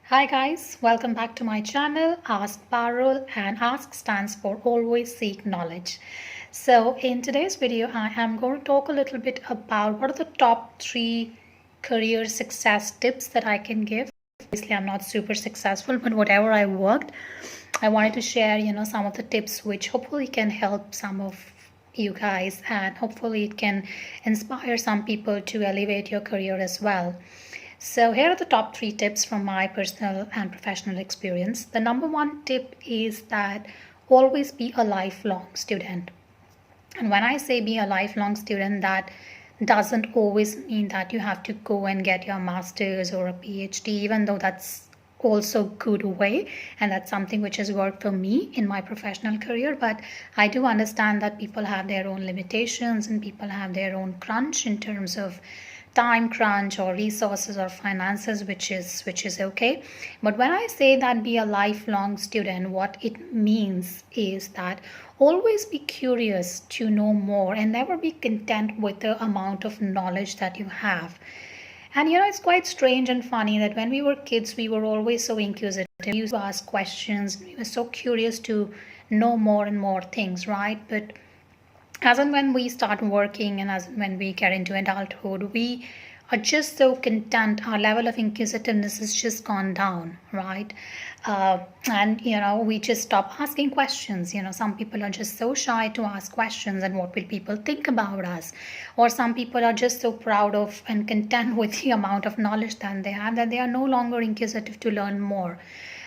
Hi guys, welcome back to my channel Ask Parul, and Ask stands for Always Seek Knowledge. So in today's video I am going to talk a little bit about what are the top 3 career success tips that I can give. Obviously I'm not super successful, but whatever I worked, I wanted to share some of the tips which hopefully can help some of you guys, and hopefully it can inspire some people to elevate your career as well. So, here are the top 3 tips from my personal and professional experience. The number 1 tip is that always be a lifelong student. And when I say be a lifelong student, that doesn't always mean that you have to go and get your master's or a PhD, even though that's also good way, and that's something which has worked for me in my professional career. But I do understand that people have their own limitations and people have their own crunch in terms of time crunch or resources or finances, which is okay. But when I say that be a lifelong student, what it means is that always be curious to know more and never be content with the amount of knowledge that you have. And it's quite strange and funny that when we were kids, we were always so inquisitive. We used to ask questions. We were so curious to know more and more things, right? But as and when we start working and as when we get into adulthood, we are just so content. Our level of inquisitiveness has just gone down, right? And we just stop asking questions. Some people are just so shy to ask questions, and what will people think about us? Or some people are just so proud of and content with the amount of knowledge that they have, that they are no longer inquisitive to learn more.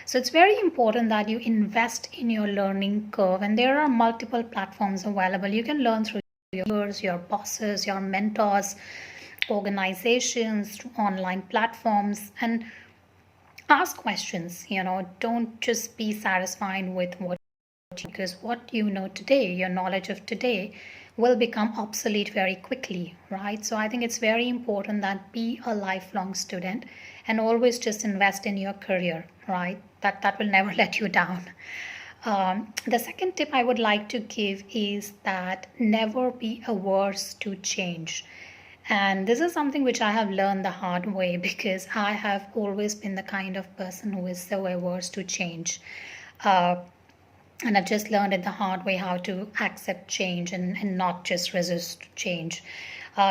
So it's very important that you invest in your learning curve, and there are multiple platforms available. You can learn through your bosses, your mentors, organizations, online platforms, and ask questions. Don't just be satisfied with what, because what you know today, your knowledge of today, will become obsolete very quickly, right? So I think it's very important that be a lifelong student and always just invest in your career, right? That will never let you down. The second tip I would like to give is that never be averse to change. And this is something which I have learned the hard way, because I have always been the kind of person who is so averse to change. And I've just learned it the hard way how to accept change and not just resist change.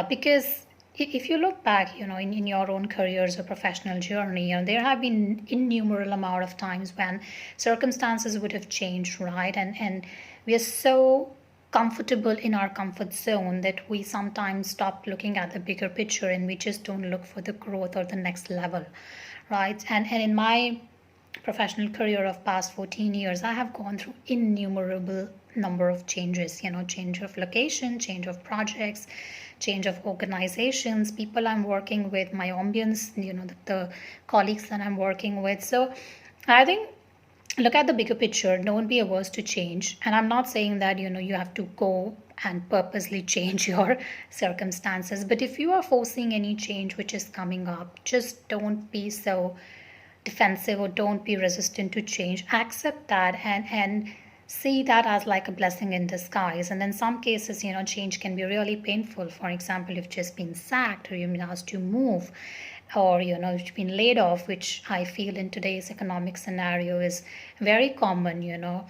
Because if you look back, in your own careers or professional journey, there have been innumerable amount of times when circumstances would have changed, right? And we are so comfortable in our comfort zone that we sometimes stop looking at the bigger picture, and we just don't look for the growth or the next level, right? And in my professional career of past 14 years, I have gone through innumerable number of changes, change of location, change of projects, change of organizations, people I'm working with, my ambience, the colleagues that I'm working with. So I think look at the bigger picture, don't be averse to change. And I'm not saying that you have to go and purposely change your circumstances, but if you are forcing any change which is coming up, just don't be so defensive or don't be resistant to change. Accept that and see that as like a blessing in disguise. And in some cases, change can be really painful. For example, you've just been sacked, or you've been asked to move, or you've been laid off, which I feel in today's economic scenario is very common.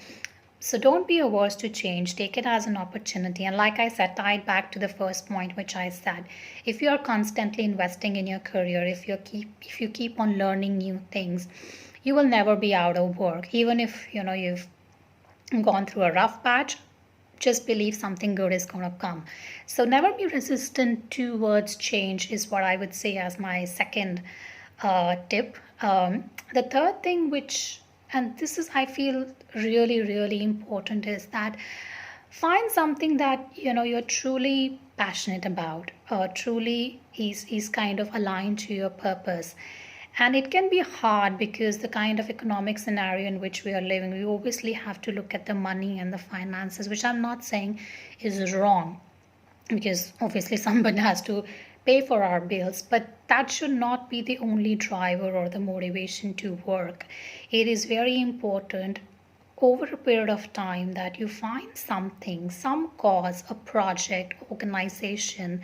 So don't be averse to change. Take it as an opportunity. And like I said, tied back to the first point which I said, if you are constantly investing in your career, if you keep on learning new things, you will never be out of work. Even if you've gone through a rough patch, just believe something good is going to come. So never be resistant towards change is what I would say as my second tip. The third thing, which, and this is I feel really really important, is that find something that you're truly passionate about, or truly is kind of aligned to your purpose. And it can be hard because the kind of economic scenario in which we are living, we obviously have to look at the money and the finances, which I'm not saying is wrong, because obviously somebody has to pay for our bills, but that should not be the only driver or the motivation to work. It is very important over a period of time that you find something, some cause, a project, organization,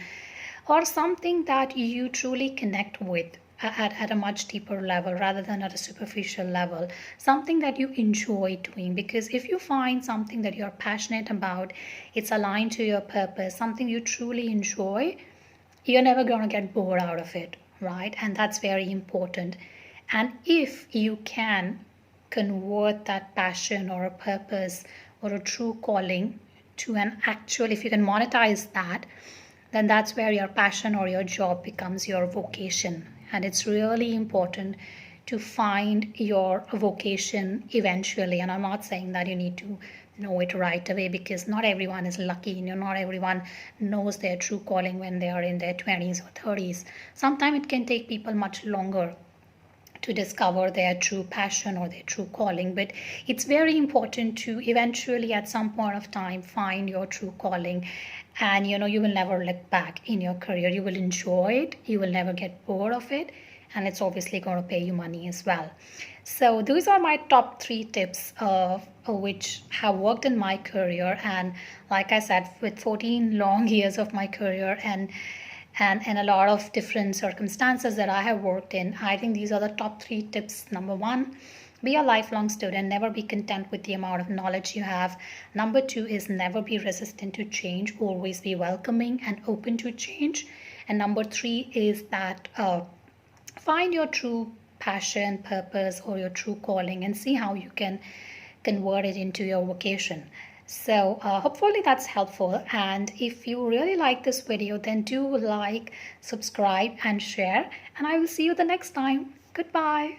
or something that you truly connect with. at a much deeper level rather than at a superficial level, something that you enjoy doing. Because if you find something that you're passionate about, it's aligned to your purpose, something you truly enjoy, you're never going to get bored out of it, right? And that's very important. And if you can convert that passion or a purpose or a true calling to an actual, if you can monetize that, then that's where your passion or your job becomes your vocation. And it's really important to find your vocation eventually. And I'm not saying that you need to know it right away, because not everyone is lucky. Not everyone knows their true calling when they are in their 20s or 30s. Sometimes it can take people much longer to discover their true passion or their true calling. But it's very important to eventually, at some point of time, find your true calling. And you will never look back in your career. You will enjoy it, you will never get bored of it, and it's obviously going to pay you money as well. So those are my top 3 tips which have worked in my career. And like I said, with 14 long years of my career and a lot of different circumstances that I have worked in, I think these are the top 3 tips. Number 1, be a lifelong student. Never be content with the amount of knowledge you have. Number 2 is never be resistant to change. Always be welcoming and open to change. And number 3 is that find your true passion, purpose, or your true calling, and see how you can convert it into your vocation. So hopefully that's helpful. And if you really like this video, then do like, subscribe, and share. And I will see you the next time. Goodbye.